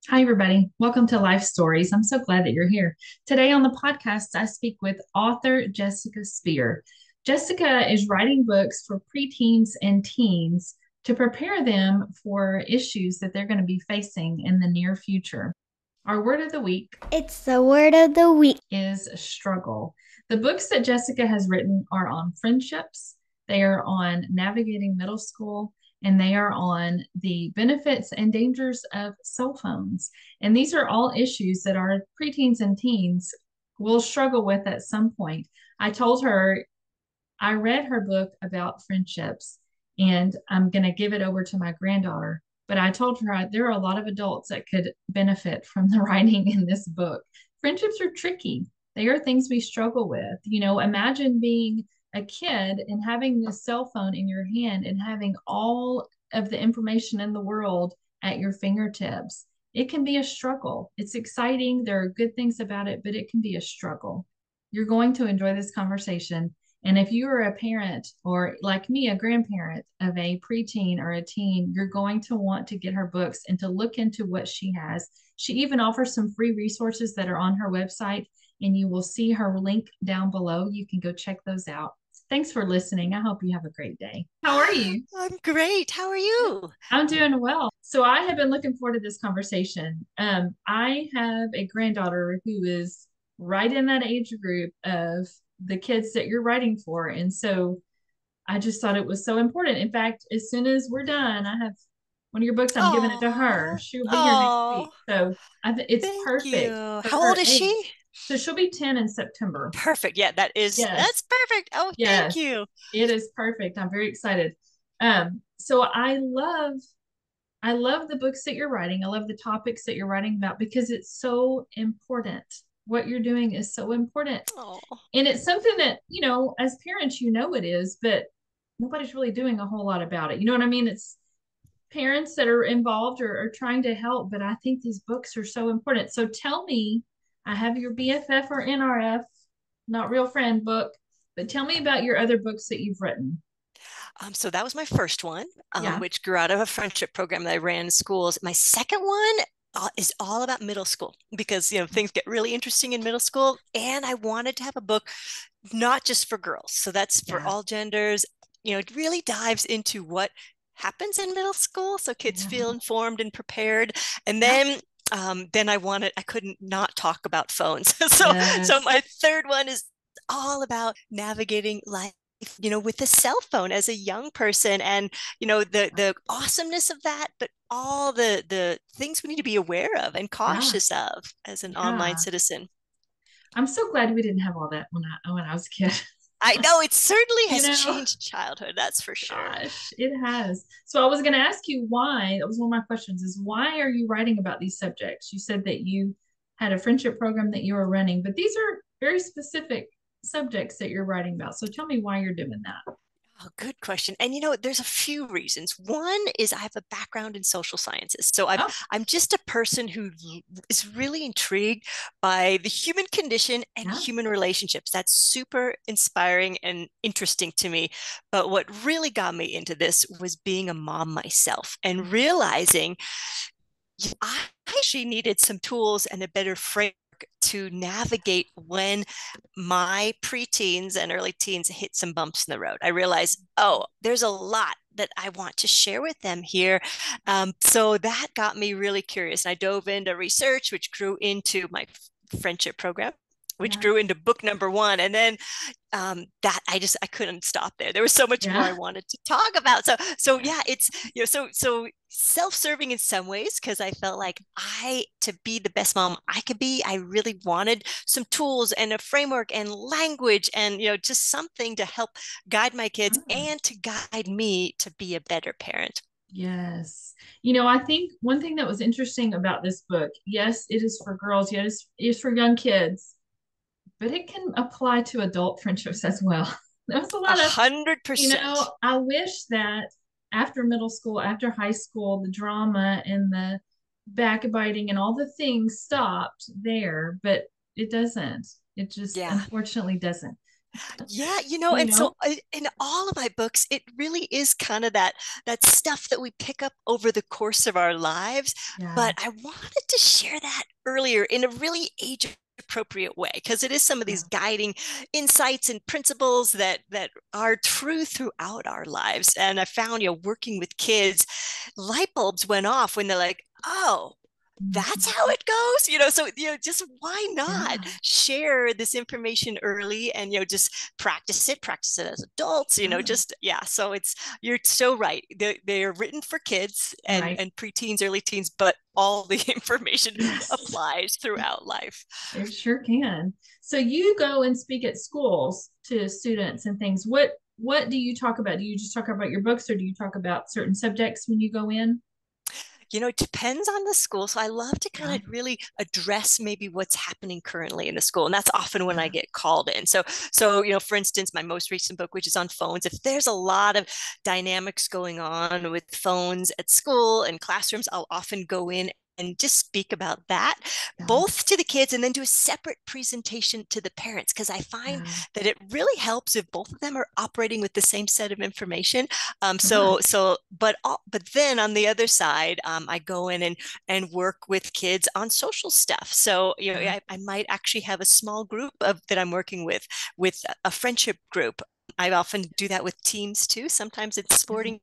Hi, everybody. Welcome to Life Stories. I'm so glad that you're here. Today on the podcast, I speak with author Jessica Speer. Jessica is writing books for preteens and teens to prepare them for issues that they're going to be facing in the near future. Our word of the week It's the word of the week. is struggle. The books that Jessica has written are on friendships, they are on navigating middle school, and they are on the benefits and dangers of cell phones. And these are all issues that our preteens and teens will struggle with at some point. I told her I read her book about friendships and I'm going to give it over to my granddaughter. But I told her there are a lot of adults that could benefit from the writing in this book. Friendships are tricky, they are things we struggle with. Imagine being a kid and having this cell phone in your hand and having all of the information in the world at your fingertips. It can be a struggle. It's exciting. There are good things about it, but it can be a struggle. You're going to enjoy this conversation. And if you are a parent or like me, a grandparent of a preteen or a teen, you're going to want to get her books and to look into what she has. She even offers some free resources that are on her website, and you will see her link down below. You can go check those out. Thanks for listening. I hope you have a great day. How are you? I'm great. How are you? I'm doing well. So I have been looking forward to this conversation. I have a granddaughter who is right in that age group of the kids that you're writing for. And so I just thought it was so important. In fact, as soon as we're done, I have one of your books. I'm giving it to her. Oh, She'll be here next week. oh, So it's thank perfect you. for How old her is age. she? So she'll be 10 in September. Perfect. Yeah, Yes. that's perfect. Oh, thank Yes. you. It is perfect. I'm very excited. So I love the books that you're writing. I love the topics that you're writing about because it's so important. What you're doing is so important. Oh, And it's something that, as parents, it is, but nobody's really doing a whole lot about it. You know what I mean? It's parents that are involved or trying to help, but I think these books are so important. So tell me, I have your BFF or NRF, not real friend book, but tell me about your other books that you've written. so that was my first one, Yeah. which grew out of a friendship program that I ran in schools. My second one is all about middle school because things get really interesting in middle school, and I wanted to have a book not just for girls. So that's for Yeah. all genders. It really dives into what happens in middle school so kids Yeah. feel informed and prepared. And Yeah. then I couldn't not talk about phones. So Yes. my third one is all about navigating life with a cell phone as a young person, and the awesomeness of that, but all the things we need to be aware of and Yeah. cautious of as an online Yeah. citizen. I'm so glad we didn't have all that when I was a kid. I know it certainly you has know, changed childhood, that's for sure. Gosh, it has. So I was going to ask you why. That was one of my questions is why are you writing about these subjects? You said that you had a friendship program that you were running, but these are very specific subjects that you're writing about. So tell me why you're doing that. Oh, good question. And there's a few reasons. One is I have a background in social sciences. So Oh, I'm just a person who is really intrigued by the human condition and yeah. human relationships. That's super inspiring and interesting to me. But what really got me into this was being a mom myself and realizing I actually needed some tools and a better framework to navigate when my preteens and early teens hit some bumps in the road. I realized, oh, there's a lot that I want to share with them here. So that got me really curious. And I dove into research, which grew into my friendship program, which Yeah. grew into book number one. And then that I couldn't stop there. There was so much more I Yeah. wanted to talk about. So yeah, it's so self-serving in some ways because I felt like I to be the best mom I could be, I really wanted some tools and a framework and language and just something to help guide my kids Yeah. and to guide me to be a better parent. Yes. I think one thing that was interesting about this book, yes, it is for girls, yes, it is for young kids, but it can apply to adult friendships as well. There was a A lot of, hundred percent. I wish that after middle school, after high school, the drama and the backbiting and all the things stopped there, but it doesn't. It just Yeah. unfortunately doesn't. Yeah, you and so know? in all of my books, it really is kind of that stuff that we pick up over the course of our lives. Yeah. But I wanted to share that earlier in a really age appropriate way because it is some of these Yeah. guiding insights and principles that are true throughout our lives. And I found, working with kids, light bulbs went off when they're like, oh, that's how Mhm. it goes, so just why not Yeah. share this information early and just practice it as adults, Sure. just yeah. So you're so right, they're written for kids and Right. preteens, early teens, but all the information Yes. applies throughout life. It sure can. So you go and speak at schools to students and things. What do you talk about? Do you just talk about your books or do you talk about certain subjects when you go in? It depends on the school. So I love to kind Yeah. of really address maybe what's happening currently in the school. And that's often when I Yeah. get called in. So, for instance, my most recent book, which is on phones, if there's a lot of dynamics going on with phones at school and classrooms, I'll often go in and just speak about that, Yeah. both to the kids and then do a separate presentation to the parents, because I find Yeah. that it really helps if both of them are operating with the same set of information. Sure. But then on the other side, I go in and work with kids on social stuff. So Yeah. I might actually have a small group of that I'm working with a friendship group. I often do that with teams too. Sometimes it's Yeah. sporting.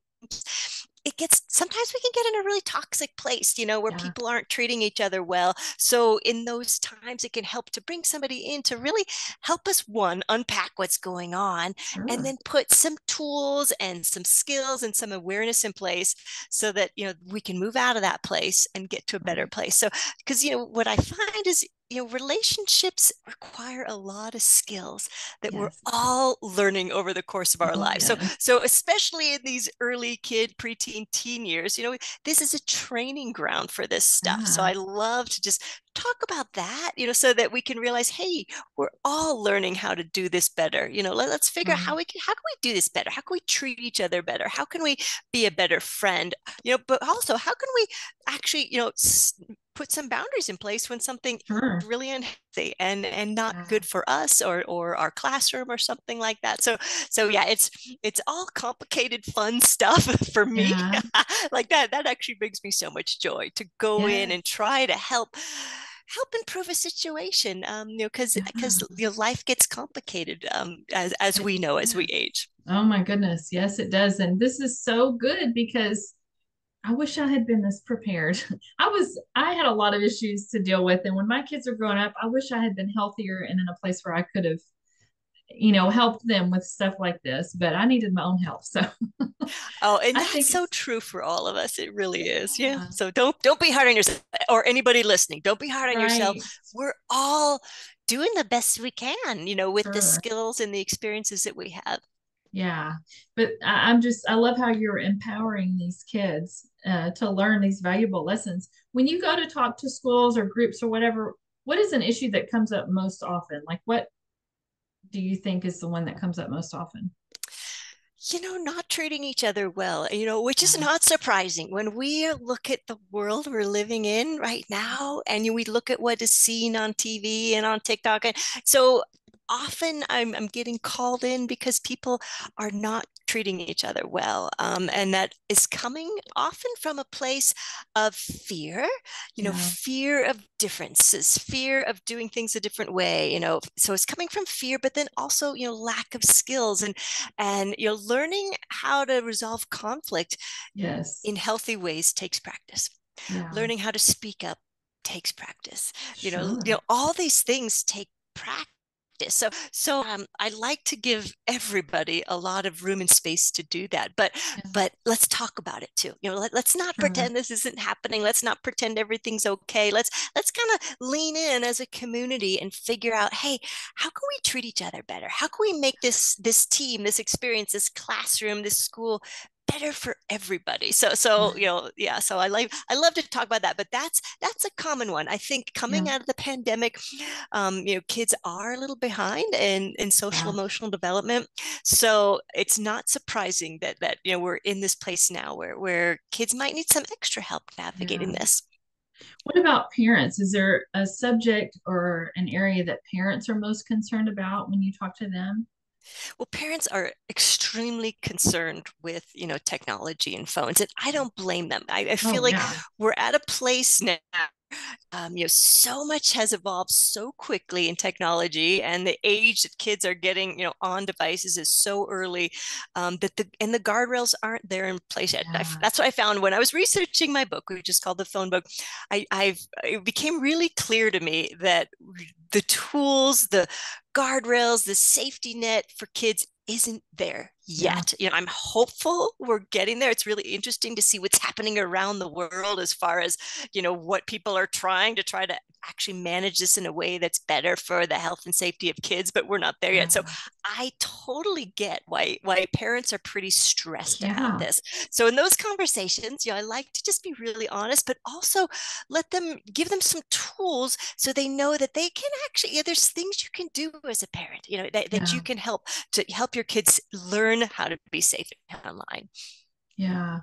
It gets sometimes we can get in a really toxic place, where Yeah. people aren't treating each other well. So in those times, it can help to bring somebody in to really help us, one, unpack what's going on, and Sure. then put some tools and some skills and some awareness in place so that we can move out of that place and get to a better Right. place. So because what I find is relationships require a lot of skills that we're Yes. all learning over the course of our Oh, lives. So, yes. so especially in these early kid, preteen, teen years, this is a training ground for this stuff. So Yeah. I love to just talk about that, so that we can realize, hey, we're all learning how to do this better. Let's figure out Right. how can we do this better? How can we treat each other better? How can we be a better friend? But also, how can we actually, put some boundaries in place when something Sure. really unhealthy and not Yeah. good for us or our classroom or something like that. So yeah, it's all complicated fun stuff for me. Yeah. Like that actually brings me so much joy to go in and Yes. try to help improve a situation, because Yeah. life gets complicated, as It we know as we does. age. Oh my goodness. Yes, it does. And this is so good because I wish I had been this prepared. I had a lot of issues to deal with. And when my kids are growing up, I wish I had been healthier and in a place where I could have, helped them with stuff like this, but I needed my own help. So Oh, and I that's think so it's, true for all of us. It really is. Yeah. yeah, So don't be hard on yourself, or anybody listening. Don't be hard on yourself. right. We're all doing the best we can, with the Sure. skills and the experiences that we have. Yeah. But I love how you're empowering these kids to learn these valuable lessons. When you go to talk to schools or groups or whatever, what is an issue that comes up most often? Like, what do you think is the one that comes up most often? Not treating each other well, which is Yeah. not surprising when we look at the world we're living in right now and we look at what is seen on TV and on TikTok. And so often I'm getting called in because people are not treating each other well. And that is coming often from a place of fear, Yeah. fear of differences, fear of doing things a different way, so it's coming from fear, but then also, lack of skills and learning how to resolve conflict Yes. in healthy ways takes practice. Yeah. Learning how to speak up takes practice. Sure. All these things take practice. So I like to give everybody a lot of room and space to do that. But Yeah. but let's talk about it too. Let's not Sure. pretend this isn't happening. Let's not pretend everything's okay. Let's kind of lean in as a community and figure out, hey, how can we treat each other better? How can we make this team, this experience, this classroom, this school better for everybody? So Right. yeah, so I love to talk about that, but that's a common one. I think coming Yeah. out of the pandemic, kids are a little behind in social Yeah. emotional development. So it's not surprising that we're in this place now where kids might need some extra help navigating Yeah. this. What about parents? Is there a subject or an area that parents are most concerned about when you talk to them? Well, parents are extremely concerned with, technology and phones, and I don't blame them. I Oh, feel like yeah. we're at a place now, so much has evolved so quickly in technology, and the age that kids are getting, on devices is so early, that the guardrails aren't there in place yet. Yeah. That's what I found when I was researching my book, which is called The Phone Book. It became really clear to me that the tools, the guardrails, the safety net for kids isn't there Yeah. yet. I'm hopeful we're getting there. It's really interesting to see what's happening around the world as far as, what people are try to actually manage this in a way that's better for the health and safety of kids, but we're not there yet. So Yeah. I totally get why parents are pretty stressed about Yeah. this. So in those conversations, I like to just be really honest, but also give them some tools so they know that they can actually, there's things you can do as a parent, that Yeah. you can help your kids learn how to be safe online. Yeah.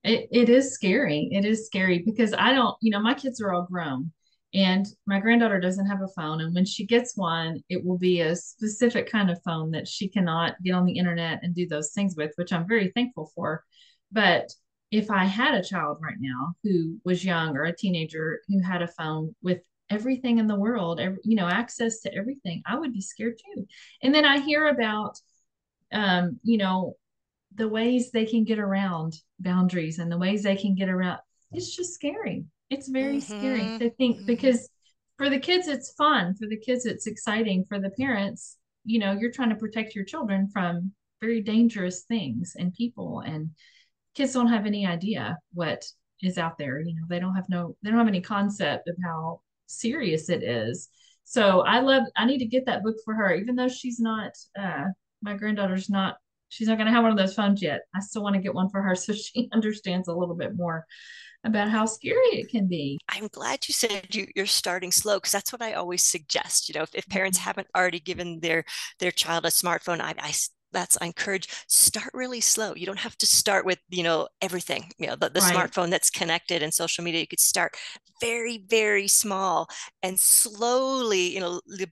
It is scary. It is scary because I don't, my kids are all grown and my granddaughter doesn't have a phone. And when she gets one, it will be a specific kind of phone that she cannot get on the internet and do those things with, which I'm very thankful for. But if I had a child right now who was young or a teenager who had a phone with everything in the world, access to everything, I would be scared too. And then I hear about, um, you know, the ways they can get around boundaries and the ways they can get around. It's just scary. It's very scary Mm-hmm. to think Mm-hmm. because for the kids, it's fun. For the kids, it's exciting. For the parents, you're trying to protect your children from very dangerous things and people. And kids don't have any idea what is out there. They don't have any concept of how serious it is. So I need to get that book for her, even though she's not, my granddaughter's not, she's not going to have one of those phones yet. I still want to get one for her so she understands a little bit more about how scary it can be. I'm glad you said you're starting slow, because that's what I always suggest. If parents haven't already given their child a smartphone, I encourage, start really slow. You don't have to start with everything. The Right. smartphone that's connected and social media. You could start very, very small and slowly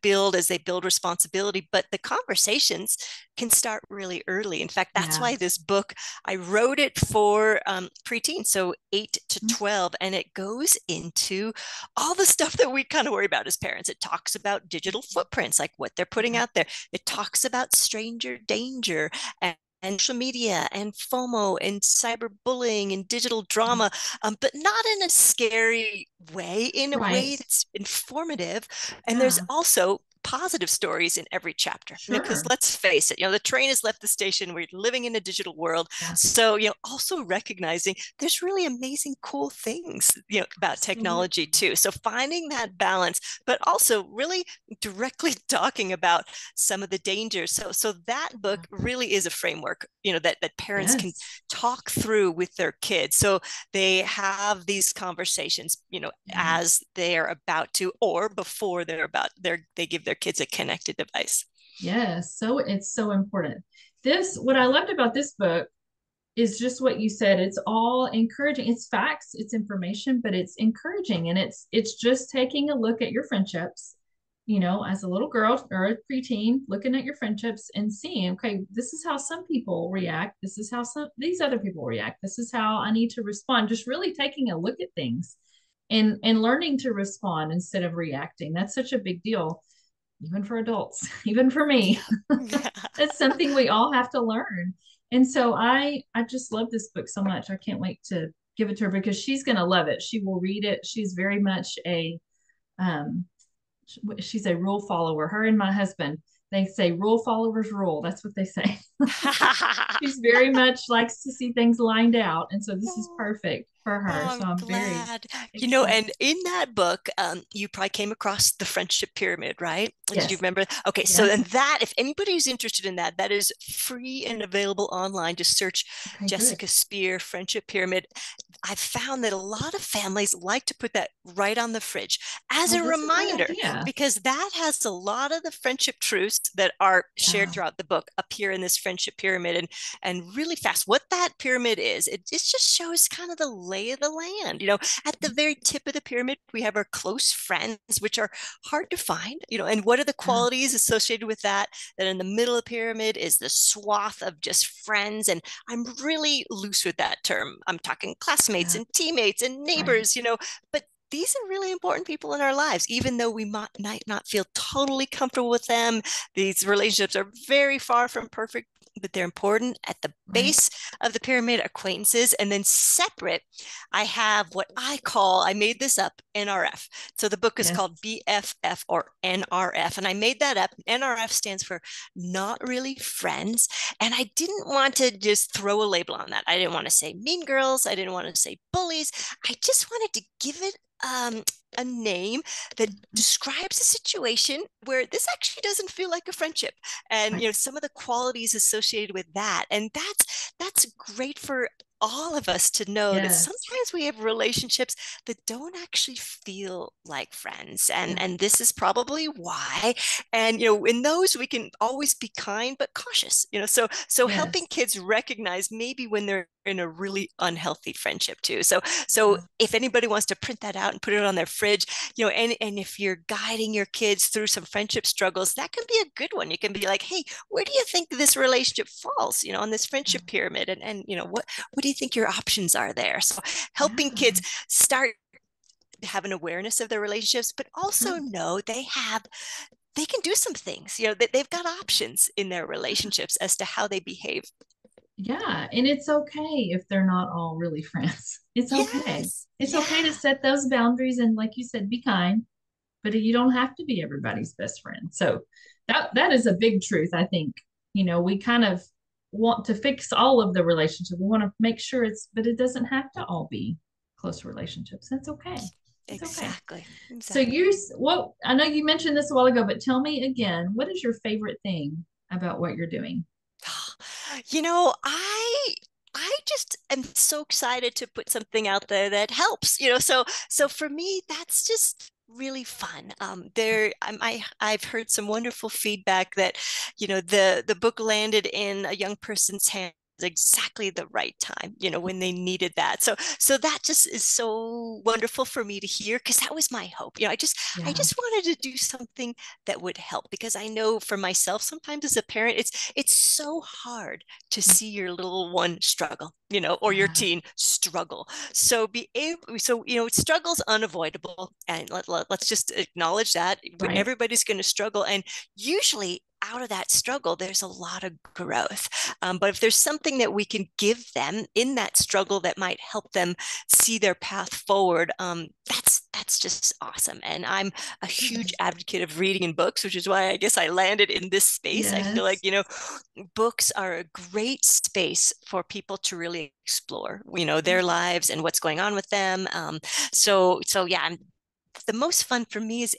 build as they build responsibility. But the conversations can start really early. In fact, that's Yeah. why this book, I wrote it for preteens, so 8 to 12, and it goes into all the stuff that we kind of worry about as parents. It talks about digital footprints, like what they're putting Yeah. out there. It talks about stranger danger and social media and FOMO and cyberbullying and digital drama, but not in a scary way, in a Right. way that's informative. And there's Yeah. also positive stories in every chapter, because Sure. let's face it, the train has left the station, we're living in a digital world. Yeah. So also recognizing there's really amazing cool things about technology Absolutely. too. So finding that balance, but also really directly talking about some of the dangers. So that book Yeah. really is a framework, that parents can Yes. talk through with their kids, so they have these conversations, Yeah. as they're about to, or before they give their kids a connected device. Yes. So it's so important. What I loved about this book is just what you said. It's all encouraging. It's facts, it's information, but it's encouraging. And it's just taking a look at your friendships, as a little girl or a preteen, looking at your friendships and seeing, okay, this is how some people react. This is how these other people react. This is how I need to respond. Just really taking a look at things and learning to respond instead of reacting. That's such a big deal, even for adults, even for me. Yeah. It's something we all have to learn. And so I just love this book so much. I can't wait to give it to her because she's going to love it. She will read it. She's very much um she's a rule follower. Her and my husband, they say rule followers rule. That's what they say. She's very much likes to see things lined out. And so this is Oh, perfect for her. I'm So I'm very glad. excited. And in that book, you probably came across the friendship pyramid, right? Did you Yes. remember? Okay, so Yes. and that, if anybody's interested in that, that is free and available online. Just search Okay, good. Jessica Speer friendship pyramid. I've found that a lot of families like to put that right on the fridge as Oh, a that's a great reminder, idea. because that has a lot of the friendship truths that are shared Yeah. throughout the book up here in this friendship pyramid. And really fast, what that pyramid is, it just shows kind of the lay of the land. At the very tip of the pyramid, we have our close friends, which are hard to find, and what are the Yeah. qualities associated with that? That in the middle of the pyramid is the swath of just friends. And I'm really loose with that term. I'm talking classmates Yeah. and teammates and Right. neighbors, but these are really important people in our lives, even though we might not feel totally comfortable with them. These relationships are very far from perfect, but they're important. At the Right. base of the pyramid, acquaintances, and then separate, I have what I made this up, NRF. So the book is Yes. called BFF or NRF, and I made that up. NRF stands for not really friends. And I didn't want to just throw a label on that. I didn't want to say mean girls. I didn't want to say bullies. I just wanted to give it a name that describes a situation where this actually doesn't feel like a friendship, and Right. some of the qualities associated with that. And that's great for all of us to know that Yes. sometimes we have relationships that don't actually feel like friends, and Yeah. this is probably why. And in those we can always be kind but cautious, so helping Yes. kids recognize maybe when they're in a really unhealthy friendship too. So Yeah. if anybody wants to print that out and put it on their fridge, and if you're guiding your kids through some friendship struggles, that can be a good one. You can be like, hey, where do you think this relationship falls, on this friendship pyramid? And what do you think your options are there? So helping Yeah. kids start have an awareness of their relationships, but also Sure. know they can do some things, that they've got options in their relationships as to how they behave. Yeah, and it's okay if they're not all really friends. It's okay. Yes. It's okay to Yeah. set those boundaries and, like you said, be kind, but you don't have to be everybody's best friend. So that is a big truth, I think. We kind of want to fix all of the relationship. We want to make sure but it doesn't have to all be close relationships. That's okay. It's okay. Exactly. So Exactly. what I know you mentioned this a while ago, but tell me again, what is your favorite thing about what you're doing? I just am so excited to put something out there that helps. So for me, that's just really fun. I've heard some wonderful feedback that the book landed in a young person's hands exactly the right time, when they needed that. So that just is so wonderful for me to hear, because that was my hope. I Yeah. just wanted to do something that would help, because I know for myself, sometimes as a parent, it's so hard to see your little one struggle, or your Yeah. teen struggle. So struggle's unavoidable, and let's just acknowledge that Right. everybody's going to struggle, and usually out of that struggle, there's a lot of growth. But if there's something that we can give them in that struggle that might help them see their path forward, that's just awesome. And I'm a huge Good. advocate of reading in books, which is why I guess I landed in this space. I feel like, Yes. books are a great space for people to really explore, their Yeah. lives and what's going on with them. So yeah, the most fun for me is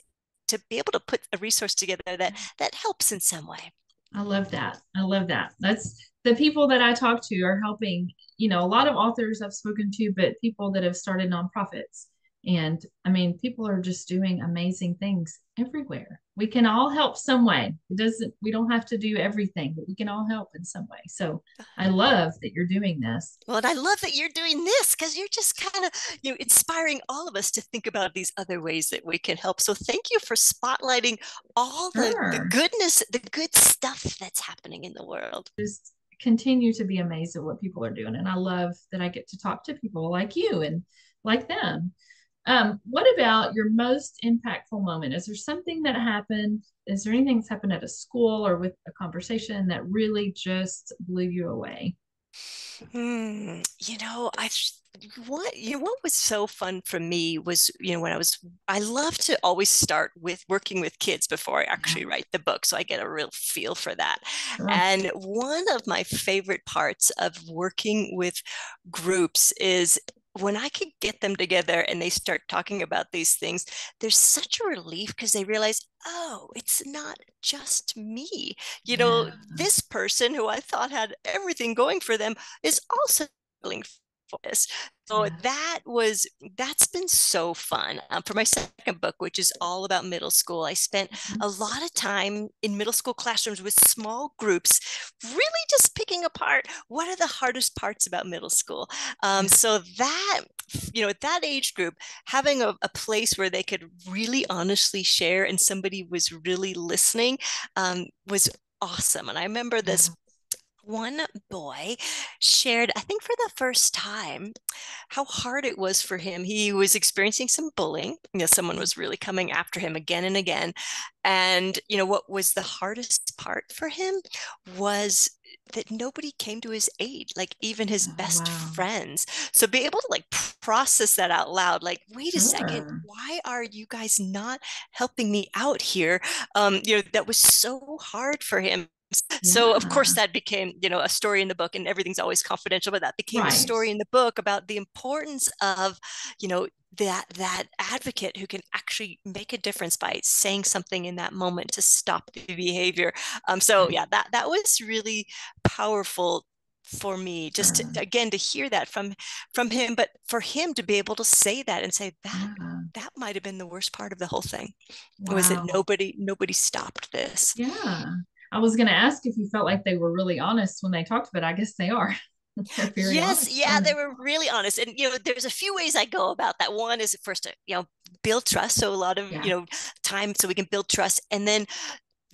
to be able to put a resource together that helps in some way. I love that. I love that. That's the people that I talk to are helping, a lot of authors I've spoken to, but people that have started nonprofits. And I mean, people are just doing amazing things everywhere. We can all help some way. We don't have to do everything, but we can all help in some way. So I love that you're doing this. Well, and I love that you're doing this, because you're just kind of, inspiring all of us to think about these other ways that we can help. So thank you for spotlighting all the Sure. goodness, the good stuff that's happening in the world. Just continue to be amazed at what people are doing. And I love that I get to talk to people like you and like them. What about your most impactful moment? Is there something that happened? Is there anything that's happened at a school or with a conversation that really just blew you away? Hmm. What was so fun for me was, when I love to always start with working with kids before I Yeah, actually write the book. So I get a real feel for that. sure. And one of my favorite parts of working with groups is when I could get them together and they start talking about these things. There's such a relief, because they realize, oh, it's not just me. Yeah, This person who I thought had everything going for them is also struggling for this. So Yeah. that's been so fun. For my second book, which is all about middle school, I spent Mhm. a lot of time in middle school classrooms with small groups, really just picking apart what are the hardest parts about middle school. Yeah. So that, at that age group, having a place where they could really honestly share and somebody was really listening, was awesome. And I remember this Yeah. one boy shared, I think for the first time, how hard it was for him. He was experiencing some bullying. Someone was really coming after him again and again. And, what was the hardest part for him was that nobody came to his aid, like even his Oh, best wow. friends. So be able to like process that out loud, like, wait a second, Sure. why are you guys not helping me out here? That was so hard for him. So of course Yeah. that became, a story in the book, and everything's always confidential, but that became a Right. story in the book about the importance of, that advocate who can actually make a difference by saying something in that moment to stop the behavior. So Right. yeah, that was really powerful for me, just to, Sure. again, to hear that from him, but for him to be able to say that and say that Yeah. that might have been the worst part of the whole thing, was that Wow. nobody stopped this. Yeah. I was going to ask if you felt like they were really honest when they talked, but I guess they are. They're very Yes, honest yeah, when they they were talk. really honest. And there's a few ways I go about that. One is first to, build trust. So a lot of, Yeah. time so we can build trust. And then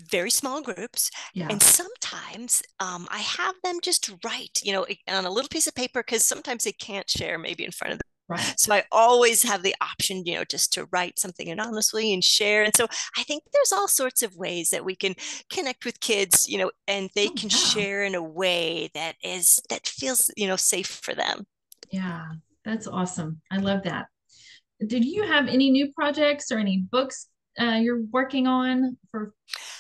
very small groups. Yeah. And sometimes I have them just write, on a little piece of paper, because sometimes they can't share maybe in front of them. Right. So I always have the option, just to write something anonymously and share. And so I think there's all sorts of ways that we can connect with kids, and they Oh, can yeah. share in a way that feels, safe for them. Yeah. That's awesome. I love that. Did you have any new projects or any books you're working on for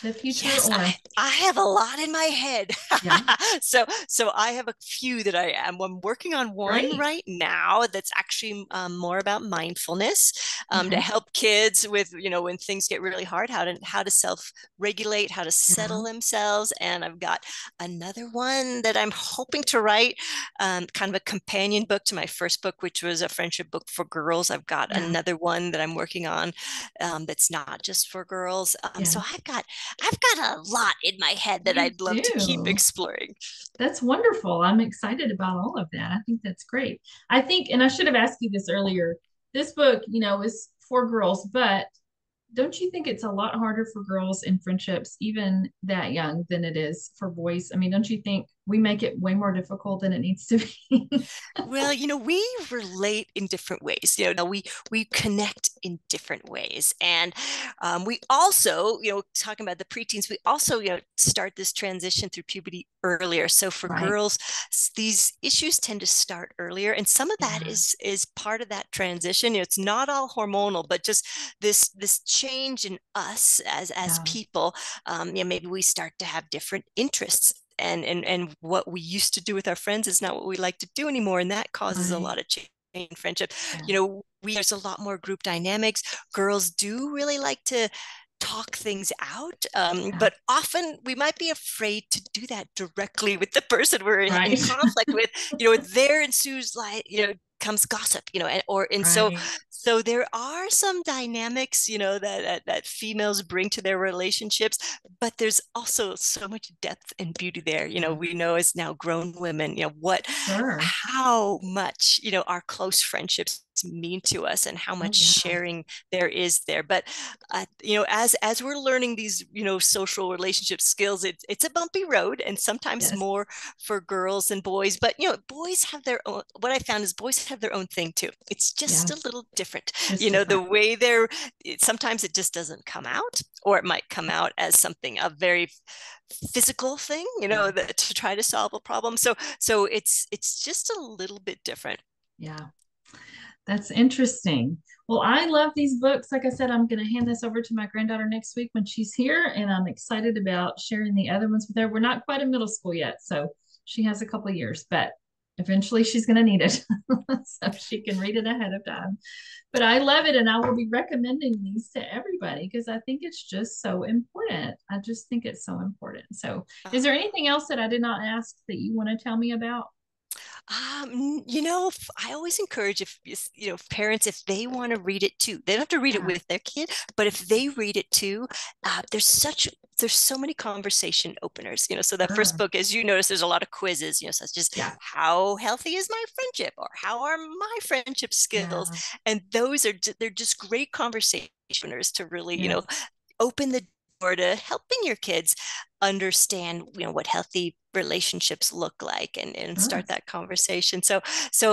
the future Yes, or? I have a lot in my head. Yeah. So I have a few that I'm working on one Great. right now that's actually more about mindfulness, to Okay. help kids with, when things get really hard, how to self-regulate, how to settle Yeah. themselves. And I've got another one that I'm hoping to write, kind of a companion book to my first book, which was a friendship book for girls. I've got Yeah. another one that I'm working on, that's not just for girls. So Yeah. I've got a lot in my head that You I'd love to keep do. exploring. That's wonderful. I'm excited about all of that. I think that's great. I think, and I should have asked you this earlier, this book, is for girls, but don't you think it's a lot harder for girls in friendships, even that young, than it is for boys? I mean, don't you think we make it way more difficult than it needs to be? Well, we relate in different ways. We connect in different ways, and we also, talking about the preteens, we also, start this transition through puberty earlier. So for Right. girls, these issues tend to start earlier, and some of that Yeah. is part of that transition. It's not all hormonal, but just this change in us as Yeah. people. Maybe we start to have different interests, and what we used to do with our friends is not what we like to do anymore, and that causes a Right. lot of change in friendship. Yeah. There's a lot more group dynamics. Girls do really like to talk things out, Yeah. but often we might be afraid to do that directly with the person we're in Right. conflict with. There ensues, like, comes gossip, and so Right. so there are some dynamics, that females bring to their relationships, but there's also so much depth and beauty there. Yeah. We know as now grown women, Sure. how much, our close friendships mean to us, and how Oh, much yeah. sharing there is there. But as we're learning these, social relationship skills, it's a bumpy road, and sometimes Yes. more for girls and boys. But boys have their own. What I found is boys have their own thing too. It's Yeah. just a little different. Just The different. way sometimes it just doesn't come out, or it might come out as something a very physical thing, Yeah. to try to solve a problem. So it's just a little bit different. Yeah. That's interesting. Well, I love these books. Like I said, I'm going to hand this over to my granddaughter next week when she's here, and I'm excited about sharing the other ones with her. We're not quite in middle school yet, so she has a couple of years, but eventually she's going to need it so she can read it ahead of time. But I love it, and I will be recommending these to everybody because I think it's just so important. I just think it's so important. So, is there Uh, anything else that I did not ask that you want to tell me about? I always encourage if parents, if they want to read it too, they don't have to read it Yeah. with their kid, but if they read it too, there's so many conversation openers. So that first Sure. book, as you notice, there's a lot of quizzes. Such as Yeah. how healthy is my friendship, or how are my friendship skills, Yeah. and they're just great conversation openers to really Yes. open the door to helping your kids understand what healthy relationships look like, and Sure. start that conversation. So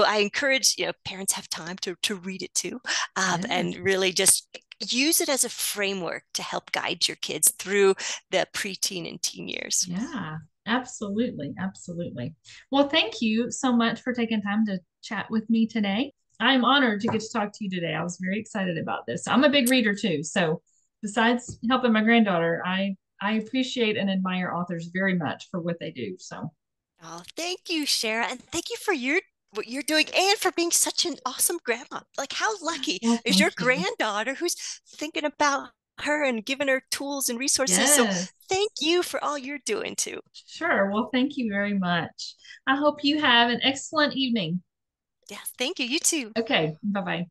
I encourage parents have time to read it too, Yes. and really just use it as a framework to help guide your kids through the preteen and teen years. Yeah. Absolutely. Absolutely. Well, thank you so much for taking time to chat with me today. I'm honored to get to talk to you today. I was very excited about this. I'm a big reader too. So besides helping my granddaughter, I appreciate and admire authors very much for what they do. So Oh, thank you, Shara, and thank you for your what you're doing, and for being such an awesome grandma. Like, how lucky well, is your thank you. granddaughter who's thinking about her and giving her tools and resources? So Yes. thank you for all you're doing too. Sure. Well, thank you very much. I hope you have an excellent evening. Yes, thank you. You too. Okay. Bye bye.